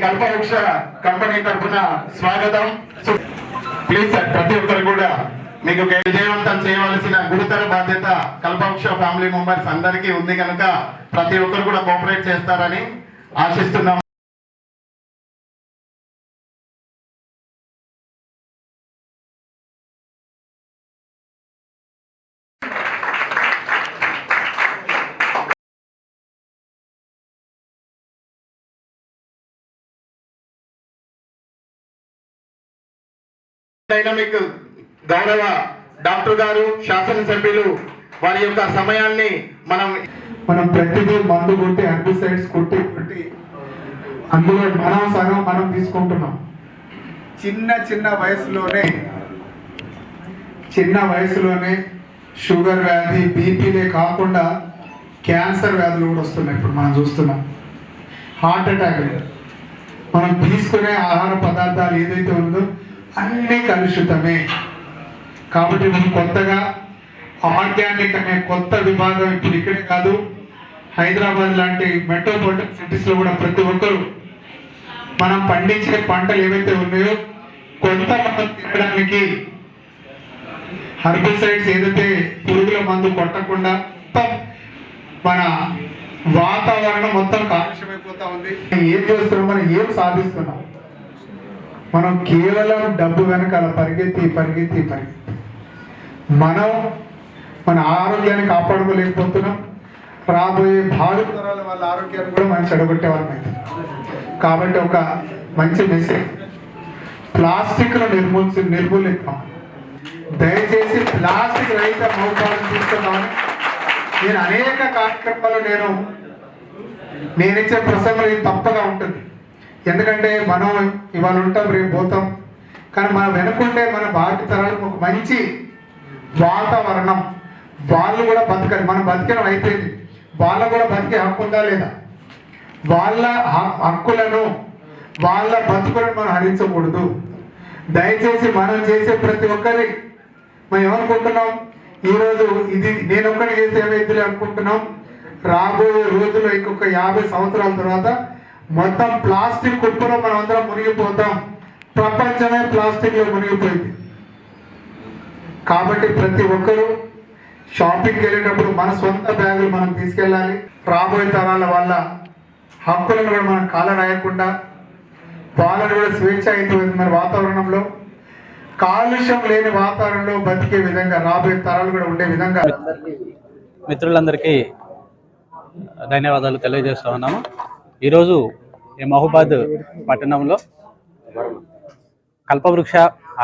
కల్పవృక్ష company తరఫున స్వాగతం. Please sir, ప్రతి ఒక్కరు కూడా మీకు విజయవంతం చేయవలసిన గురుతర బాధ్యత కల్పవృక్ష ఫ్యామిలీ మెంబర్స్ అందరికీ ఉంది కనుక ప్రతి ఒక్కరు కూడా కోఆపరేట్ చేస్తారని ఆశిస్తున్నాం. డైనమిక్ గౌరవ డాక్టర్ గారు, శాసనసభ్యులు వారి యొక్క సమయాన్ని మనం ప్రతిదీ మందు కొట్టి హెర్బిసైడ్స్ కొట్టి అందులో మనం సగం మనం తీసుకుంటున్నాం. చిన్న వయసులోనే షుగర్ వ్యాధి, బీపీలే కాకుండా క్యాన్సర్ వ్యాధులు కూడా వస్తున్నాయి. ఇప్పుడు మనం చూస్తున్నాం హార్ట్ అటాక్. మనం తీసుకునే ఆహార పదార్థాలు ఏదైతే ఉందో అన్నీ కలుషితమే. కాబట్టి మనం కొత్తగా ఆర్గానిక్ అనే కొత్త విభాగం ఇప్పుడు ఇక్కడే కాదు, హైదరాబాద్ లాంటి మెట్రోపాలిటన్ సిటీస్లో కూడా ప్రతి ఒక్కరు మనం పండించే పంటలు ఏవైతే ఉన్నాయో కొంత మనం తినడానికి హెర్బిసైడ్స్ ఏదైతే పురుగుల మందు కొట్టకుండా మన వాతావరణం మొత్తం కాలుష్యమైపోతా ఉంది. ఏం చేస్తున్నాం, మనం ఏం సాధిస్తున్నాం? మనం కేవలం డబ్బు వెనకాల పరిగెత్తి మనం మన ఆరోగ్యాన్ని కాపాడుకోలేకపోతున్నాం. రాబోయే భావితరాల వాళ్ళ ఆరోగ్యాన్ని కూడా మనం చెడగొట్టే వాళ్ళం అయితే. కాబట్టి ఒక మంచి మెసేజ్, ప్లాస్టిక్ను నిర్మూలిద్దాం. దయచేసి ప్లాస్టిక్ రహిత మౌపాలను తీసుకుందామని నేను అనేక కార్యక్రమాలు నేనిచ్చే ప్రసంగం ఇది తప్పగా ఉంటుంది. ఎందుకంటే మనం ఇవాళ ఉంటాం, రేపు పోతాం. కానీ మనం వెనుకుంటే మన భావితరాలకు ఒక మంచి వాతావరణం, వాళ్ళు కూడా బతకాలి. మనం బతికడం అయిపోయింది, వాళ్ళకు కూడా బతికే హక్కు ఉందా లేదా? వాళ్ళ హక్కులను, వాళ్ళ బతుకులను మనం హరించకూడదు. దయచేసి మనం చేసే ప్రతి ఒక్కరి మనం ఏమనుకుంటున్నాం, ఈరోజు ఇది నేను ఒక్కరి చేసే ఏమైతే అనుకుంటున్నాం, రాబోయే రోజుల్లో ఇంకొక 50 సంవత్సరాల తర్వాత మొత్తం ప్లాస్టిక్ కుప్పలో మనం అందరం మునిగిపోతాం. ప్రపంచమే ప్లాస్టిక్లో మునిగిపోయింది. కాబట్టి ప్రతి ఒక్కరూ షాపింగ్కి వెళ్ళేటప్పుడు మన సొంత బ్యాగులు మనం తీసుకెళ్ళాలి. రాబోయే తరాల వాళ్ళ హక్కులను కూడా మనం కాల రాయకుండా వాళ్ళని కూడా స్వేచ్ఛాయుతమైన వాతావరణంలో, కాలుష్యం లేని వాతావరణంలో బతికే విధంగా రాబోయే తరాలు కూడా ఉండే విధంగా మిత్రులందరికీ ధన్యవాదాలు తెలియజేస్తా ఉన్నాము. ఈరోజు ఈ మహబూబాద్ పట్టణంలో కల్పవృక్ష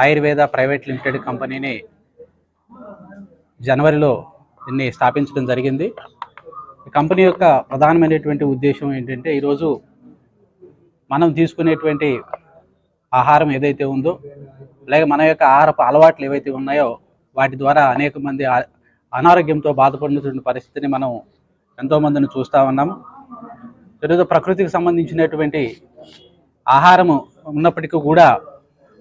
ఆయుర్వేద ప్రైవేట్ లిమిటెడ్ కంపెనీని జనవరిలో దీన్ని స్థాపించడం జరిగింది. ఈ కంపెనీ యొక్క ప్రధానమైనటువంటి ఉద్దేశం ఏంటంటే, ఈరోజు మనం తీసుకునేటువంటి ఆహారం ఏదైతే ఉందో, అలాగే మన యొక్క ఆహారపు అలవాట్లు ఏవైతే ఉన్నాయో వాటి ద్వారా అనేక మంది అనారోగ్యంతో బాధపడినటువంటి పరిస్థితిని మనం ఎంతోమందిని చూస్తూ ఉన్నాము. ఈరోజు ప్రకృతికి సంబంధించినటువంటి ఆహారము ఉన్నప్పటికీ కూడా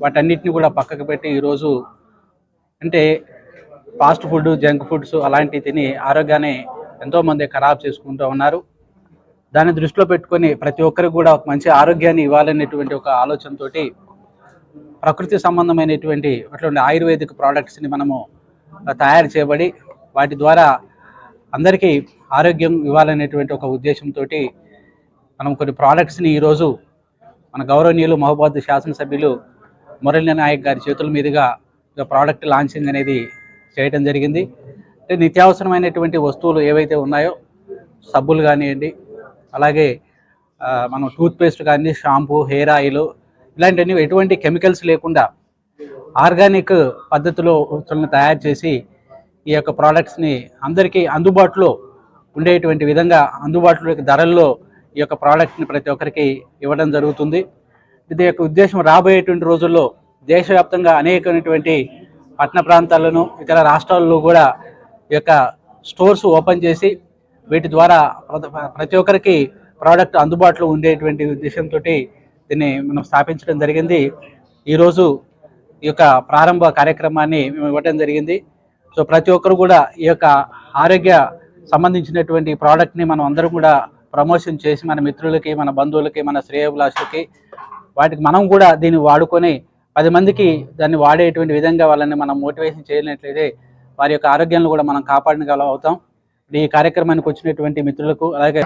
వాటన్నిటిని కూడా పక్కకు పెట్టి ఈరోజు అంటే ఫాస్ట్ ఫుడ్, జంక్ ఫుడ్స్ అలాంటివి తిని ఆరోగ్యాన్ని ఎంతోమంది ఖరాబ్ చేసుకుంటూ ఉన్నారు. దాన్ని దృష్టిలో పెట్టుకొని ప్రతి ఒక్కరికి కూడా ఒక మంచి ఆరోగ్యాన్ని ఇవ్వాలనేటువంటి ఒక ఆలోచనతో ప్రకృతి సంబంధమైనటువంటి అటువంటి ఆయుర్వేదిక్ ప్రోడక్ట్స్ని మనము తయారు చేయబడి వాటి ద్వారా అందరికీ ఆరోగ్యం ఇవ్వాలనేటువంటి ఒక ఉద్దేశంతో మనం కొన్ని ప్రోడక్ట్స్ని ఈరోజు మన గౌరవనీయులు మహబూబాద్ శాసనసభ్యులు మురళీ నాయక్ గారి చేతుల మీదుగా ప్రోడక్ట్ లాంచింగ్ అనేది చేయడం జరిగింది. అంటే నిత్యావసరమైనటువంటి వస్తువులు ఏవైతే ఉన్నాయో, సబ్బులు కానివ్వండి, అలాగే మనం టూత్పేస్ట్ కానీ, షాంపూ, హెయిర్ ఆయిల్, ఇలాంటివన్నీ ఎటువంటి కెమికల్స్ లేకుండా ఆర్గానిక్ పద్ధతిలో వస్తువులను తయారు చేసి ఈ యొక్క ప్రోడక్ట్స్ని అందరికీ అందుబాటులో ఉండేటువంటి విధంగా అందుబాటులో ధరల్లో ఈ యొక్క ప్రోడక్ట్ని ప్రతి ఒక్కరికి ఇవ్వడం జరుగుతుంది. ఇది యొక్క ఉద్దేశం రాబోయేటువంటి రోజుల్లో దేశవ్యాప్తంగా అనేకమైనటువంటి పట్టణ ప్రాంతాలను, ఇతర రాష్ట్రాల్లో కూడా ఈ యొక్క స్టోర్స్ ఓపెన్ చేసి వీటి ద్వారా ప్రతి ఒక్కరికి ప్రోడక్ట్ అందుబాటులో ఉండేటువంటి ఉద్దేశంతో దీన్ని మనం స్థాపించడం జరిగింది. ఈరోజు ఈ యొక్క ప్రారంభ కార్యక్రమాన్ని మేము ఇవ్వడం జరిగింది. సో ప్రతి ఒక్కరు కూడా ఈ యొక్క ఆరోగ్య సంబంధించినటువంటి ప్రోడక్ట్ని మనం అందరం కూడా ప్రమోషన్ చేసి మన మిత్రులకి, మన బంధువులకి, మన శ్రేయోభిలాషులకి వాటికి మనం కూడా దీన్ని వాడుకొని 10 మందికి దాన్ని వాడేటువంటి విధంగా వాళ్ళని మనం మోటివేషన్ చేయనట్లయితే వారి యొక్క ఆరోగ్యాలను కూడా మనం కాపాడగలం అవుతాం. ఈ కార్యక్రమానికి వచ్చినటువంటి మిత్రులకు అలాగే